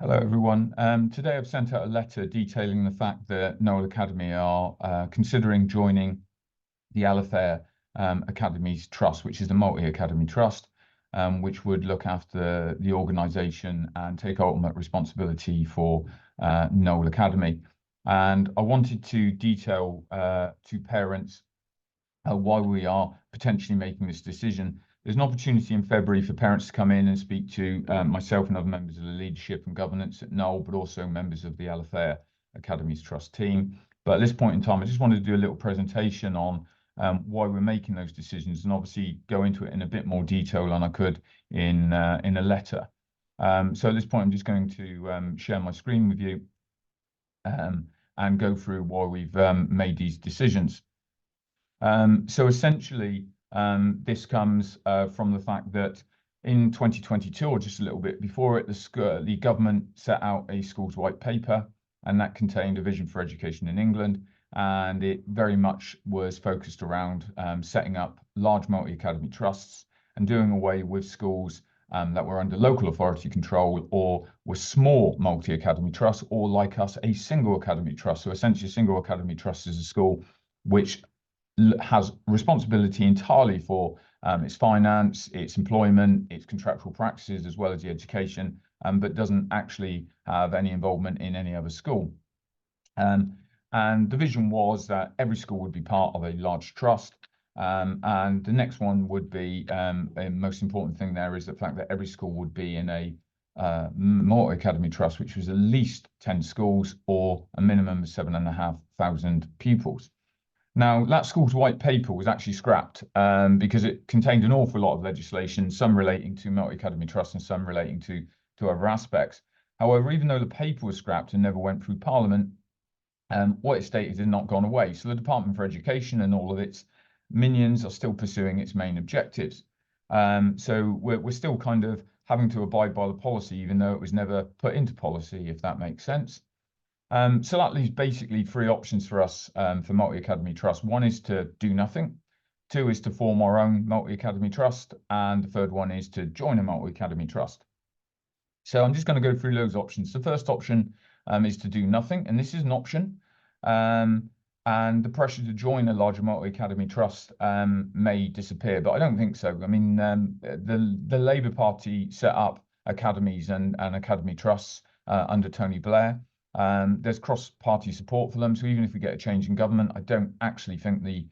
Hello, everyone. Today I've sent out a letter detailing the fact that Noel Academy are considering joining the Alfair Academies Trust, which is the multi-academy trust, which would look after the organisation and take ultimate responsibility for Noel Academy. And I wanted to detail to parents why we are potentially making this decision. There's an opportunity in February for parents to come in and speak to myself and other members of the leadership and governance at Noel, but also members of the Alfair Academies Trust team. But at this point in time, I just wanted to do a little presentation on why we're making those decisions, and obviously go into it in a bit more detail than I could in a letter. So at this point, I'm just going to share my screen with you and go through why we've made these decisions. So essentially, this comes from the fact that in 2022, or just a little bit before it, the government set out a schools white paper, and that contained a vision for education in England. And it very much was focused around setting up large multi-academy trusts and doing away with schools that were under local authority control or were small multi-academy trusts, or like us, a single academy trust. So essentially, a single academy trust is a school which has responsibility entirely for its finance, its employment, its contractual practices, as well as the education, but doesn't actually have any involvement in any other school. And the vision was that every school would be part of a large trust. And the next one would be, the most important thing there is the fact that every school would be in a multi-academy trust, which was at least 10 schools or a minimum of 7,500 pupils. Now, that school's white paper was actually scrapped because it contained an awful lot of legislation, some relating to multi-academy trusts and some relating to other aspects. However, even though the paper was scrapped and never went through Parliament, what it stated had not gone away. So the Department for Education and all of its minions are still pursuing its main objectives. So we're still kind of having to abide by the policy, even though it was never put into policy, if that makes sense. So that leaves basically three options for us for multi-academy trust. One is to do nothing. Two is to form our own multi-academy trust. And the third one is to join a multi-academy trust. So I'm just going to go through those options. The first option is to do nothing, and this is an option. And the pressure to join a larger multi-academy trust may disappear, but I don't think so. I mean, the Labour Party set up academies and academy trusts under Tony Blair. There's cross-party support for them, so even if we get a change in government, I don't actually think the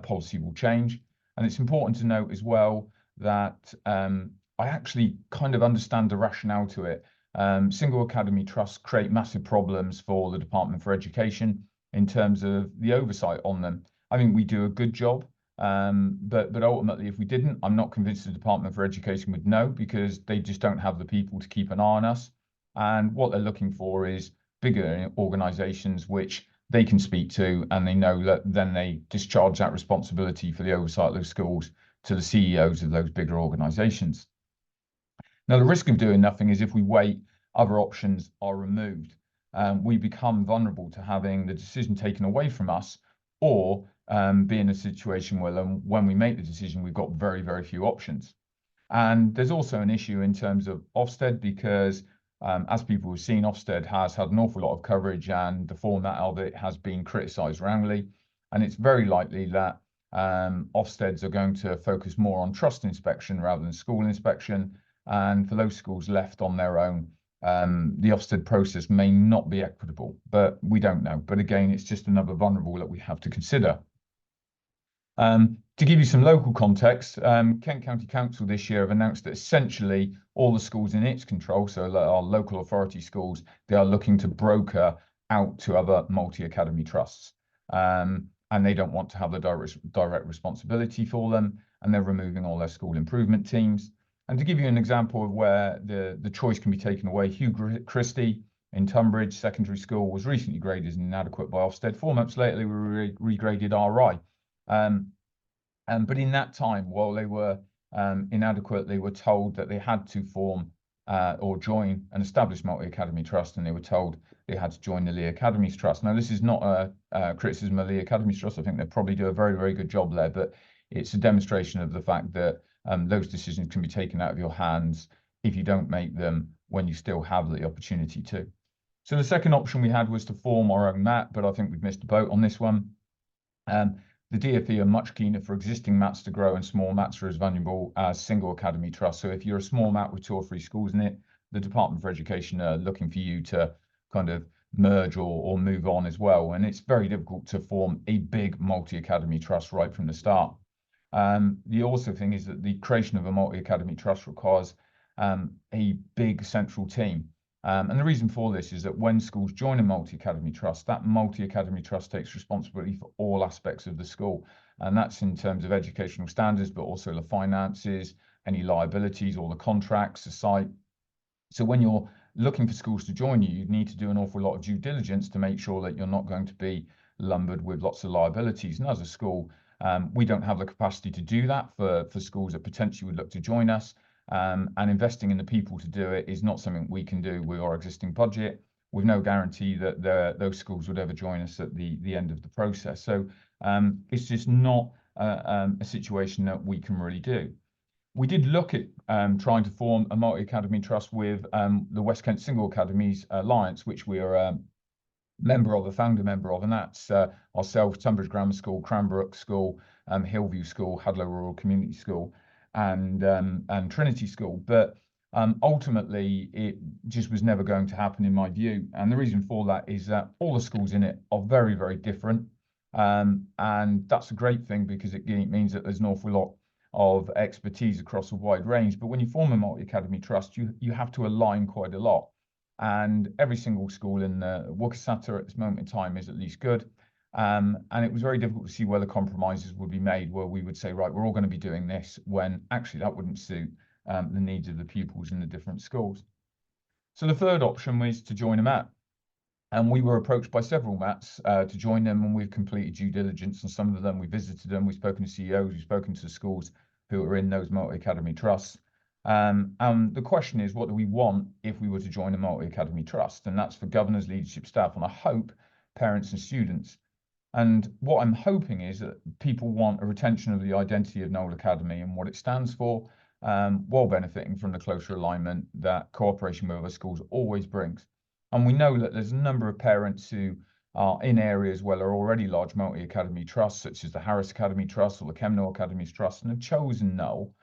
policy will change. And it's important to note as well that I actually kind of understand the rationale to it. Single academy trusts create massive problems for the Department for Education in terms of the oversight on them. I think we do a good job, but ultimately, if we didn't, I'm not convinced the Department for Education would know, because they just don't have the people to keep an eye on us. And what they're looking for is bigger organisations which they can speak to, and they know that then they discharge that responsibility for the oversight of those schools to the CEOs of those bigger organisations. Now, the risk of doing nothing is if we wait, other options are removed. We become vulnerable to having the decision taken away from us, or be in a situation where when we make the decision, we've got very, very few options. And there's also an issue in terms of Ofsted, because as people have seen, Ofsted has had an awful lot of coverage, and the format of it has been criticised roundly. And it's very likely that Ofsteds are going to focus more on trust inspection rather than school inspection. And for those schools left on their own, the Ofsted process may not be equitable, but we don't know. But again, it's just another vulnerable that we have to consider. To give you some local context, Kent County Council this year have announced that essentially all the schools in its control, so our local authority schools, they are looking to broker out to other multi-academy trusts. And they don't want to have the direct responsibility for them, and they're removing all their school improvement teams. And to give you an example of where the choice can be taken away, Hugh Christie in Tunbridge Secondary School was recently graded as inadequate by Ofsted. 4 months later, they were regraded RI. But in that time, while they were inadequate, they were told that they had to form or join an established multi-academy trust, and they were told they had to join the Lee Academies Trust. Now, this is not a criticism of Lee Academies Trust. I think they probably do a very, very good job there, but it's a demonstration of the fact that those decisions can be taken out of your hands if you don't make them when you still have the opportunity to. So the second option we had was to form our own MAT, but I think we've missed the boat on this one. The DfE are much keener for existing MATs to grow, and small MATs are as valuable as single academy trusts. So if you're a small MAT with 2 or 3 schools in it, the Department for Education are looking for you to kind of merge or move on as well. And it's very difficult to form a big multi-academy trust right from the start. The also thing is that the creation of a multi-academy trust requires a big central team. And the reason for this is that when schools join a multi-academy trust, that multi-academy trust takes responsibility for all aspects of the school. And that's in terms of educational standards, but also the finances, any liabilities, all the contracts, the site. So when you're looking for schools to join you, you need to do an awful lot of due diligence to make sure that you're not going to be lumbered with lots of liabilities. And as a school, we don't have the capacity to do that for schools that potentially would look to join us. And investing in the people to do it is not something we can do with our existing budget, with no guarantee that those schools would ever join us at the end of the process. So it's just not a situation that we can really do. We did look at trying to form a multi-academy trust with the West Kent Single Academies Alliance, which we are a founder member of, and that's ourselves, Tunbridge Grammar School, Cranbrook School, Hillview School, Hadlow Rural Community School, and Trinity School. But ultimately, it just was never going to happen in my view. And the reason for that is that all the schools in it are very, very different. And that's a great thing, because it means that there's an awful lot of expertise across a wide range. But when you form a multi-academy trust, you have to align quite a lot. And every single school in the Worcester at this moment in time is at least good. And it was very difficult to see where the compromises would be made, where we would say, right, we're all going to be doing this, when actually that wouldn't suit the needs of the pupils in the different schools. So the third option was to join a MAT. And we were approached by several MATs to join them, and we've completed due diligence on some of them. We visited them, we've spoken to CEOs, we've spoken to the schools who are in those multi-academy trusts. The question is, what do we want if we were to join a multi-academy trust? And that's for governors, leadership, staff, and I hope parents and students. And what I'm hoping is that people want a retention of the identity of Noel Academy and what it stands for, while benefiting from the closer alignment that cooperation with other schools always brings. And we know that there's a number of parents who are in areas where there are already large multi-academy trusts, such as the Harris Academy Trust or the Kemnall Academies Trust, and have chosen Noel.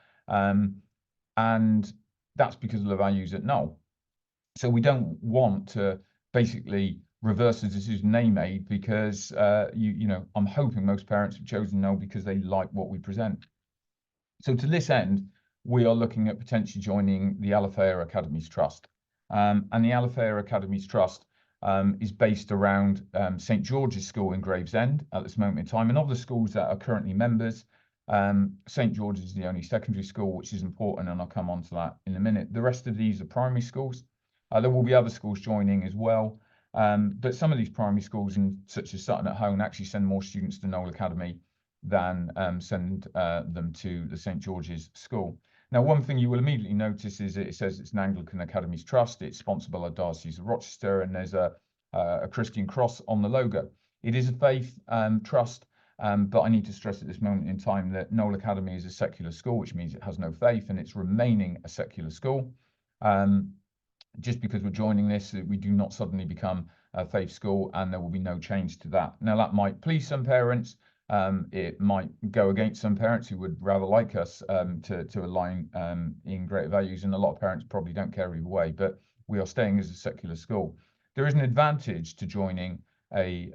And that's because of the values at Noel. So we don't want to basically reverse the decision they made, because I'm hoping most parents have chosen Noel because they like what we present. So to this end, we are looking at potentially joining the Alfair Academies Trust. And the Alfair Academies Trust is based around St George's School in Gravesend at this moment in time. And of the schools that are currently members, St George's is the only secondary school, which is important, and I'll come on to that in a minute. The rest of these are primary schools. There will be other schools joining as well. But some of these primary schools, such as Sutton at Hone, actually send more students to Noel Academy than send them to the St George's School. Now, one thing you will immediately notice is that it says it's an Anglican Academies Trust. It's sponsored by the Diocese of Rochester, and there's a Christian cross on the logo. It is a faith trust, but I need to stress at this moment in time that Noel Academy is a secular school, which means it has no faith, and it's remaining a secular school. Just because we're joining this, we do not suddenly become a faith school, and there will be no change to that. Now, that might please some parents. It might go against some parents who would rather like us to align in greater values, and a lot of parents probably don't care either way, but we are staying as a secular school. There is an advantage to joining a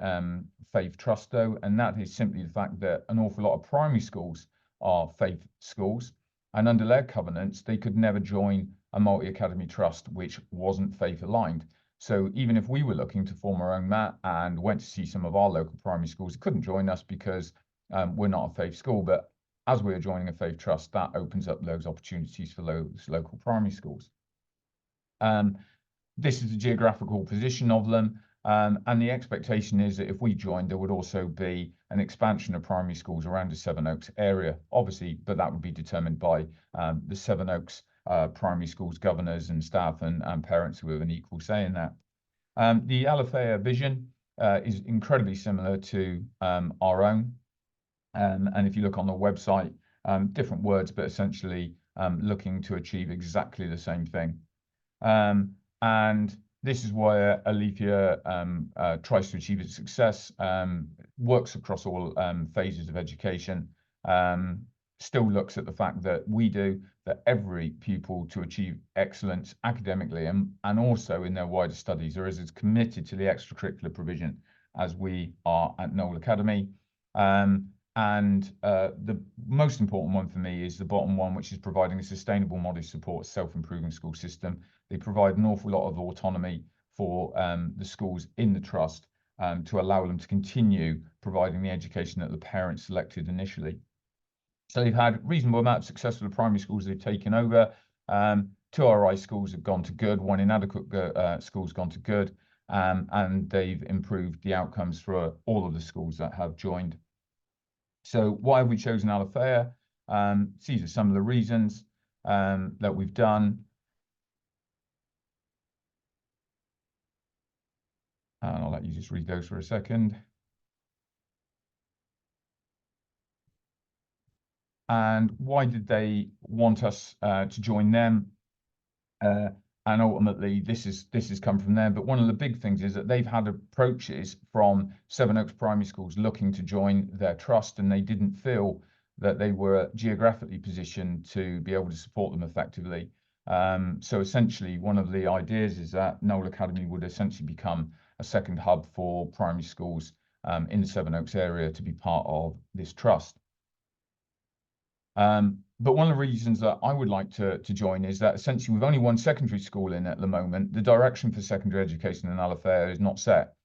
faith trust, though, and that is simply the fact that an awful lot of primary schools are faith schools, and under their covenants, they could never join a multi-academy trust which wasn't faith aligned. So even if we were looking to form our own MAT and went to see some of our local primary schools, it couldn't join us because we're not a faith school. But as we're joining a faith trust, that opens up those opportunities for those local primary schools. This is the geographical position of them. And the expectation is that if we joined, there would also be an expansion of primary schools around the Sevenoaks area, obviously, but that would be determined by the Sevenoaks primary schools governors and staff and parents who have an equal say in that. The Alfair vision is incredibly similar to our own. And if you look on the website, different words, but essentially looking to achieve exactly the same thing. And this is where Alfair tries to achieve its success, works across all phases of education, still looks at the fact that we do, that every pupil to achieve excellence academically and also in their wider studies are as committed to the extracurricular provision as we are at Knowle Academy. The most important one for me is the bottom one, which is providing a sustainable, modest support, self-improving school system. They provide an awful lot of autonomy for the schools in the trust to allow them to continue providing the education that the parents selected initially. So they've had reasonable amount of success with the primary schools they've taken over. 2 RI schools have gone to good, 1 inadequate school has gone to good, and they've improved the outcomes for all of the schools that have joined. So why have we chosen Alfair? These are some of the reasons that we've done. And I'll let you just read those for a second. And why did they want us to join them? And ultimately, this has come from them. But one of the big things is that they've had approaches from Sevenoaks primary schools looking to join their trust, and they didn't feel that they were geographically positioned to be able to support them effectively. So essentially, one of the ideas is that Knowle Academy would essentially become a second hub for primary schools in the Sevenoaks area to be part of this trust. But one of the reasons that I would like to join is that essentially we've only 1 secondary school in at the moment. The direction for secondary education in Alfair is not set.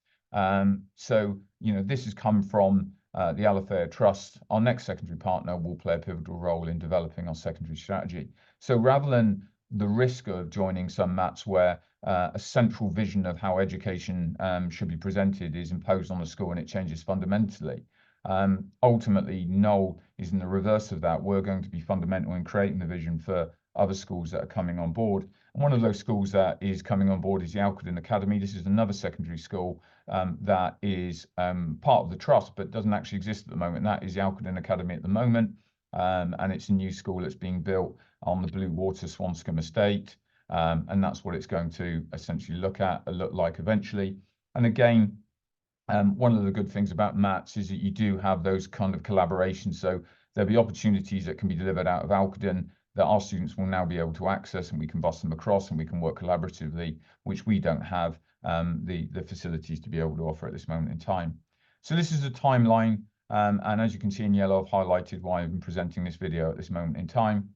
So, you know, this has come from the Alfair Trust. Our next secondary partner will play a pivotal role in developing our secondary strategy. So rather than the risk of joining some MATs where a central vision of how education should be presented is imposed on the school and it changes fundamentally, ultimately, Knowle is in the reverse of that. We're going to be fundamental in creating the vision for other schools that are coming on board. And one of those schools that is coming on board is the Alfair Academy. This is another secondary school that is part of the trust, but doesn't actually exist at the moment. That is the Alfair Academy at the moment. And it's a new school that's being built on the Blue Water Swanscombe estate. And that's what it's going to essentially look like eventually. And again, one of the good things about MATs is that you do have those kind of collaborations. So there'll be opportunities that can be delivered out of Alcaden that our students will now be able to access, and we can bus them across and we can work collaboratively, which we don't have the facilities to be able to offer at this moment in time. So this is a timeline. And as you can see in yellow, I've highlighted why I'm presenting this video at this moment in time.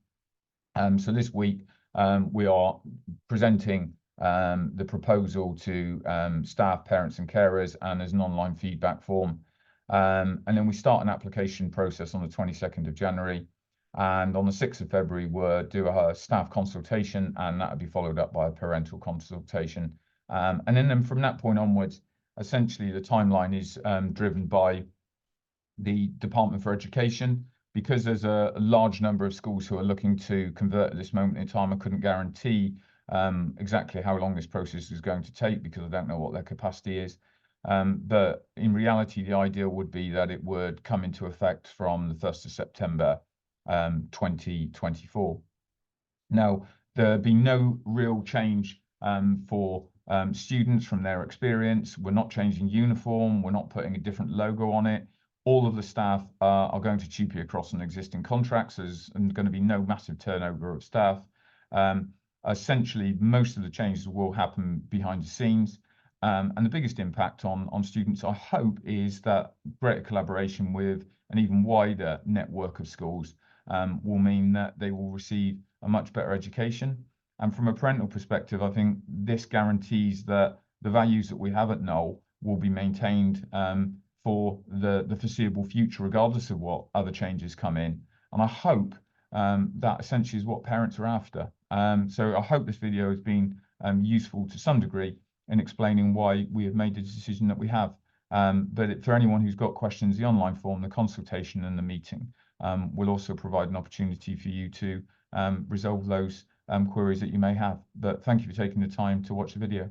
So this week, we are presenting the proposal to staff, parents and carers, and as an online feedback form. And then we start an application process on the 22nd of January. And on the 6th of February, we'll do a staff consultation, and that will be followed up by a parental consultation. And then from that point onwards, essentially the timeline is driven by the Department for Education. Because there's a large number of schools who are looking to convert at this moment in time, I couldn't guarantee exactly how long this process is going to take because I don't know what their capacity is. But in reality, the idea would be that it would come into effect from the 1st of September 2024. Now, there'll be no real change for students from their experience. We're not changing uniform. We're not putting a different logo on it. All of the staff are going to TUPE across an existing contracts. There's going to be no massive turnover of staff. Essentially, most of the changes will happen behind the scenes. And the biggest impact on students, I hope, is that greater collaboration with an even wider network of schools will mean that they will receive a much better education. And from a parental perspective, I think this guarantees that the values that we have at Knowle will be maintained for the foreseeable future, regardless of what other changes come in. And I hope that essentially is what parents are after. So I hope this video has been useful to some degree in explaining why we have made the decision that we have. But for anyone who's got questions, the online form, the consultation and the meeting will also provide an opportunity for you to resolve those queries that you may have. But thank you for taking the time to watch the video.